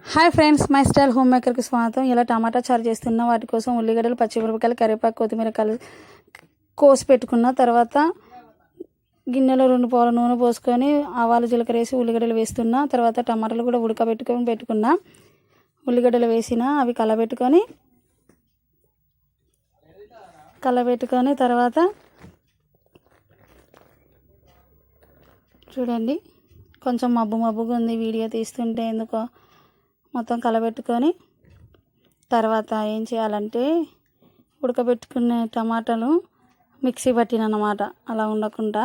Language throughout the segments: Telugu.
Hi friends, my style home మేకర్కి స్వాగతం. ఇలా టమాటా చారు చేస్తున్నా. వాటి కోసం ఉల్లిగడ్డలు, పచ్చిమిరపకాయలు, కరివేపాకు, కొత్తిమీర కోసి పెట్టుకున్న తర్వాత గిన్నెలో 2 పావుల నూనె పోసుకొని ఆవాలు, జీలకర్ర వేసి ఉల్లిగడ్డలు వేస్తున్నా. తర్వాత టమాటాలు కూడా పెట్టుకున్నా. ఉల్లిగడ్డలు వేసిన అవి కలబెట్టుకొని తర్వాత చూడండి, కొంచెం మబ్బుగా ఉంది వీడియో తీస్తుంటే, ఎందుకో మొత్తం కలబెట్టుకొని తర్వాత ఏం చేయాలంటే ఉడకబెట్టుకునే టమాటాలు మిక్సీ పట్టినమాట. అలా ఉండకుండా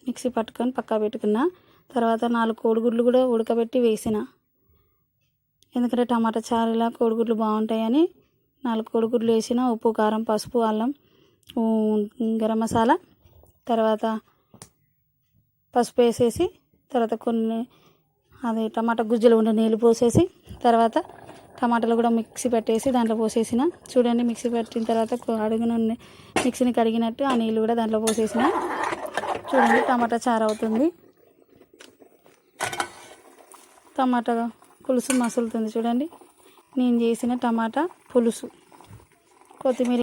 మిక్సీ పట్టుకొని పక్కా పెట్టుకున్న. తర్వాత 4 కోడిగుడ్లు కూడా ఉడకబెట్టి వేసిన. ఎందుకంటే టమాటా చారులా కోడిగుడ్లు బాగుంటాయని 4 కోడిగుడ్లు వేసిన. ఉప్పు, కారం, పసుపు, అల్లం, గరం మసాలా, తర్వాత పసుపు వేసేసి తర్వాత కొన్ని టమాటా గుజ్జులు ఉండే నీళ్ళు పోసేసి తర్వాత టమాటాలు కూడా మిక్సీ పెట్టేసి దాంట్లో పోసేసిన. చూడండి, మిక్సీ పెట్టిన తర్వాత అడుగున మిక్సీని కడిగినట్టు ఆ నీళ్ళు కూడా దాంట్లో పోసేసిన. చూడండి, టమాటా చారు అవుతుంది. టమాటా పులుసు మసులుతుంది. చూడండి, నేను చేసిన టమాటా పులుసు. కొత్తిమీర